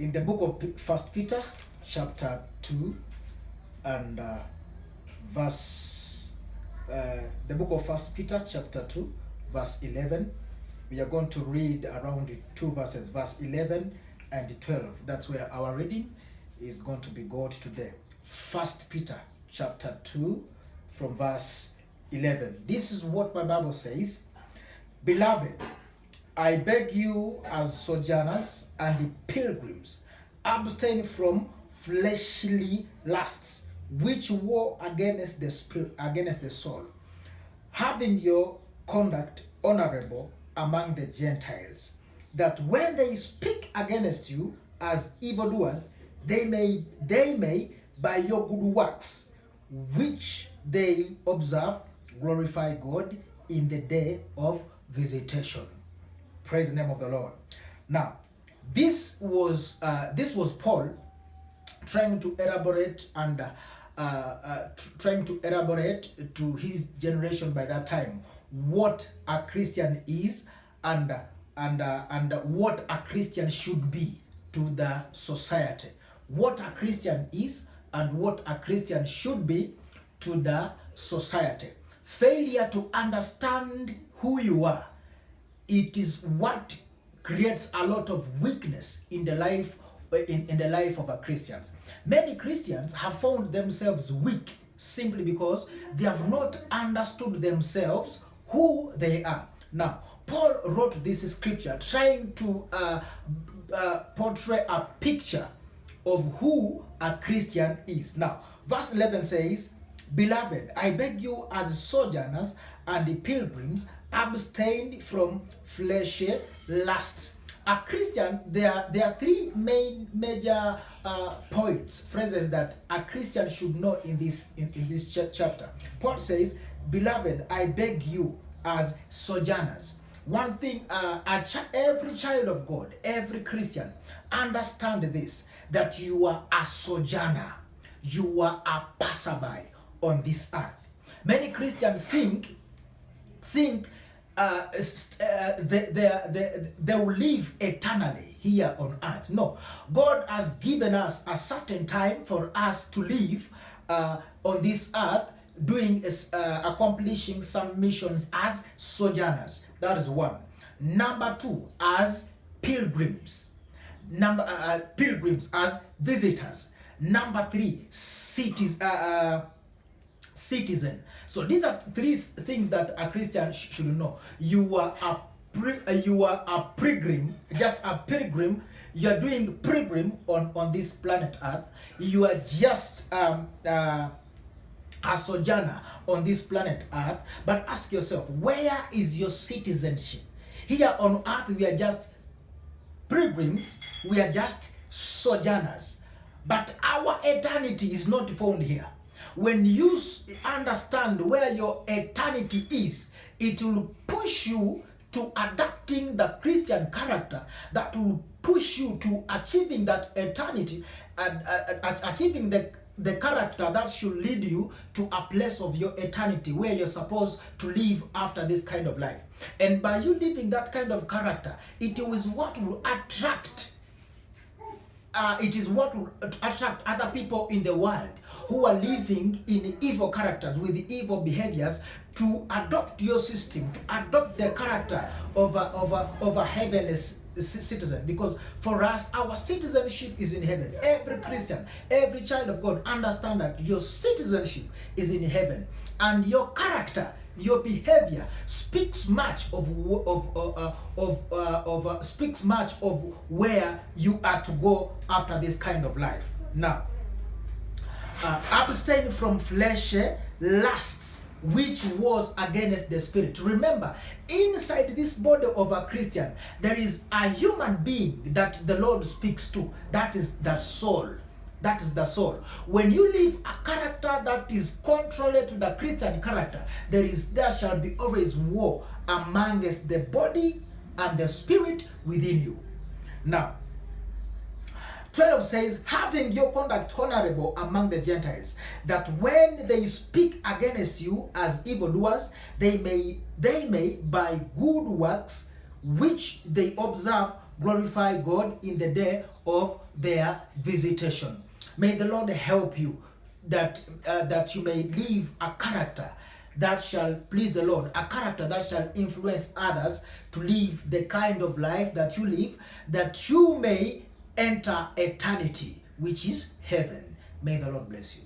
in the book of First Peter, chapter 2, and the book of First Peter, chapter 2, verse 11. We are going to read around 2 verses, verse 11 and 12. That's where our reading is going to be God today. First Peter, chapter 2, from verse 11. This is what my Bible says. Beloved, I beg you as sojourners and pilgrims, abstain from fleshly lusts, which war against the spirit, against the soul, having your conduct honorable among the Gentiles, that when they speak against you as evildoers, they may by your good works, which they observe, glorify God in the day of visitation. Praise the name of the Lord. Now, this was Paul trying to elaborate and trying to elaborate to his generation by that time what a Christian is and what a Christian should be to the society. What a Christian is and what a Christian should be to the society. Failure to understand who you are, it is what creates a lot of weakness in the life of a Christians. Many Christians have found themselves weak simply because they have not understood themselves who they are. Now, Paul wrote this scripture trying to portray a picture of who a Christian is. Now, verse 11 says, Beloved, I beg you as sojourners and pilgrims, abstain from fleshly lusts. A Christian, there are three major points, phrases that a Christian should know in this chapter. Paul says, Beloved, I beg you as sojourners. One thing, every child of God, every Christian, understand this, that you are a sojourner. You are a passerby on this earth. Many Christians think they will live eternally here on earth. No, God has given us a certain time for us to live on this earth, doing accomplishing some missions as sojourners. That is one. Number two, as pilgrims. Pilgrims as visitors. Number three, citizen. So these are three things that a Christian should know. You are a pilgrim, just a pilgrim. You are doing pilgrim on this planet Earth. You are just a sojourner on this planet Earth. But ask yourself, where is your citizenship? Here on earth, we are just pilgrims. We are just sojourners. But our eternity is not found here. When you understand where your eternity is, it will push you to adapting the Christian character that will push you to achieving that eternity and achieving the character that should lead you to a place of your eternity where you're supposed to live after this kind of life. And by you living that kind of character, it is what will attract other people in the world who are living in evil characters with evil behaviors to adopt your system, to adopt the character of a heavenly citizen. Because for us, our citizenship is in heaven. Every Christian, every child of God, understand that your citizenship is in heaven, and your character, your behavior speaks much of where you are to go after this kind of life. Now, abstain from fleshly lusts, which was against the spirit. Remember, inside this body of a Christian, there is a human being that the Lord speaks to. That is the soul. That is the soul. When you live a character that is contrary to the Christian character, there shall be always war amongst the body and the spirit within you. Now, 12 says, having your conduct honorable among the Gentiles, that when they speak against you as evildoers, they may by good works which they observe glorify God in the day of their visitation. May the Lord help you that you may live a character that shall please the Lord, a character that shall influence others to live the kind of life that you live, that you may enter eternity, which is heaven. May the Lord bless you.